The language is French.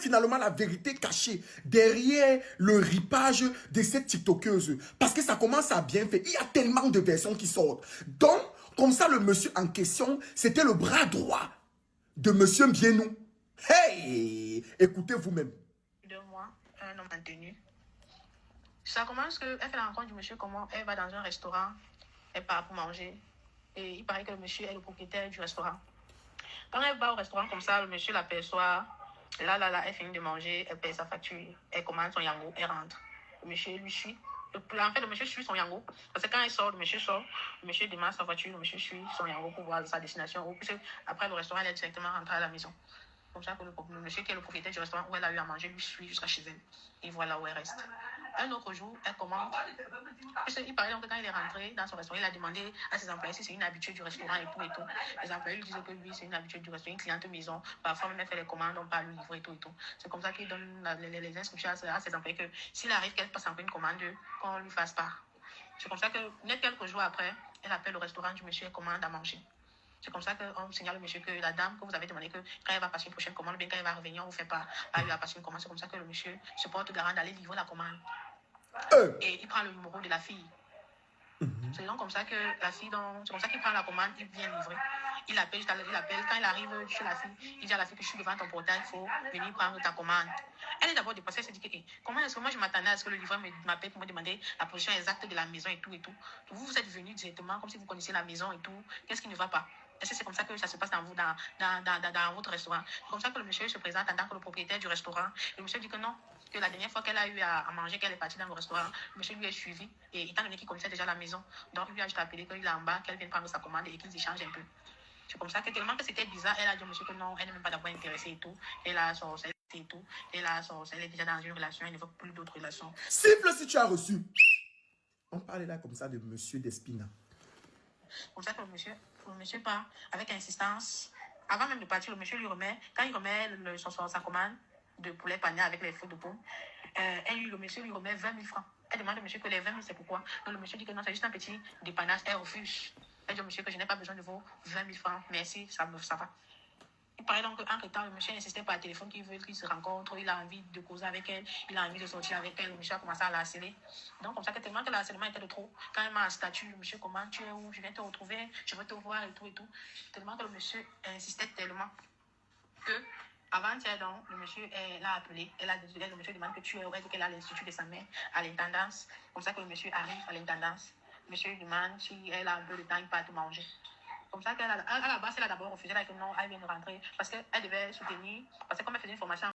finalement la vérité cachée derrière le ripage de cette TikTokeuse. Parce que ça commence à bien faire. Il y a tellement de versions qui sortent. Donc, comme ça, le monsieur en question, c'était le bras droit de monsieur Bienou. Hey! Écoutez vous-même. 2 mois, un homme maintenu. Ça commence qu'elle fait la rencontre du monsieur, comment elle va dans un restaurant, elle part pour manger. Et il paraît que le monsieur est le propriétaire du restaurant. Quand elle va au restaurant comme ça, le monsieur l'aperçoit. Là, elle finit de manger, elle paye sa facture, elle commande son yango, elle rentre. Le monsieur lui suit. En fait, le monsieur suit son yango. Parce que quand elle sort, le monsieur démarre sa voiture, le monsieur suit son yango pour voir sa destination. Puisque après le restaurant, elle est directement rentrée à la maison. Comme ça que le monsieur qui est le propriétaire du restaurant où elle a eu à manger lui suit jusqu'à chez elle. Et voilà où elle reste. Un autre jour, elle commande. Il paraît donc que quand il est rentré dans son restaurant, il a demandé à ses employés si c'est une habitude du restaurant et tout et tout. Les employés lui disent que oui, c'est une habitude du restaurant, une cliente maison. Parfois, même elle fait les commandes, on parle, lui livrer et tout et tout. C'est comme ça qu'il donne les instructions à ses employés que s'il arrive qu'elle passe encore une commande, qu'on lui fasse part. C'est comme ça que, net quelques jours après, elle appelle le restaurant du monsieur et commande à manger. C'est comme ça qu'on signale au monsieur que la dame que vous avez demandé que quand elle va passer une prochaine commande, bien quand elle va revenir, on vous fait pas, elle va passer une commande. C'est comme ça que le monsieur se porte garant d'aller livrer la commande. Et il prend le numéro de la fille. C'est donc comme ça que la fille, c'est comme ça qu'il prend la commande, il vient livrer. Il appelle, quand il arrive chez la fille, il dit à la fille que je suis devant ton portail, il faut venir prendre ta commande. Elle est d'abord dépassée, elle se dit que comment est-ce que moi je m'attendais à ce que le livreur m'appelle pour me demander la position exacte de la maison et tout et tout. Vous êtes venu directement comme si vous connaissiez la maison et tout. Qu'est-ce qui ne va pas? Est-ce que c'est comme ça que ça se passe dans votre restaurant? C'est comme ça que le monsieur se présente en tant que le propriétaire du restaurant. Le monsieur dit que non, que la dernière fois qu'elle a eu à manger, qu'elle est partie dans le restaurant, le monsieur lui est suivi. Et étant donné qu'il connaissait déjà la maison, donc il lui a juste appelé qu'il est en bas, qu'elle vienne prendre sa commande et qu'ils échangent un peu. C'est comme ça que tellement que c'était bizarre, elle a dit au monsieur que non, elle n'est même pas d'abord intéressée et tout. Elle a son et tout. Elle est déjà dans une relation, elle ne veut plus d'autres relations. Siffle si tu as reçu. On parlait là comme ça de monsieur Despina. Comme ça que le monsieur part avec insistance. Avant même de partir, le monsieur lui remet, quand il remet sa commande de poulet pané avec les feux de pomme, le monsieur lui remet 20 000 francs. Elle demande au monsieur que les 20 000, c'est pourquoi. Donc le monsieur dit que non, c'est juste un petit dépannage. Elle refuse. Elle dit au monsieur que je n'ai pas besoin de vos 20 000 francs. Merci, ça va. Il paraît donc qu'entre temps, le monsieur insistait par téléphone qu'il veut qu'ils se rencontrent, il a envie de causer avec elle, il a envie de sortir avec elle, le monsieur a commencé à la harceler. Donc, comme ça, que tellement que le harcèlement était de trop, quand elle m'a en statut, le monsieur, comment tu es où, je viens te retrouver, je veux te voir et tout et tout. Tellement que le monsieur insistait tellement que, avant-hier, donc, le monsieur l'a appelé, le monsieur demande que tu es, elle dit qu'elle a l'institut de sa mère à l'intendance. Comme ça que le monsieur arrive à l'intendance. Le monsieur lui demande si elle a un peu de temps, il part te manger. Comme ça qu'à la base, elle a d'abord refusé, là, que non, elle vient de rentrer, parce qu'elle devait soutenir, parce que comme elle faisait une formation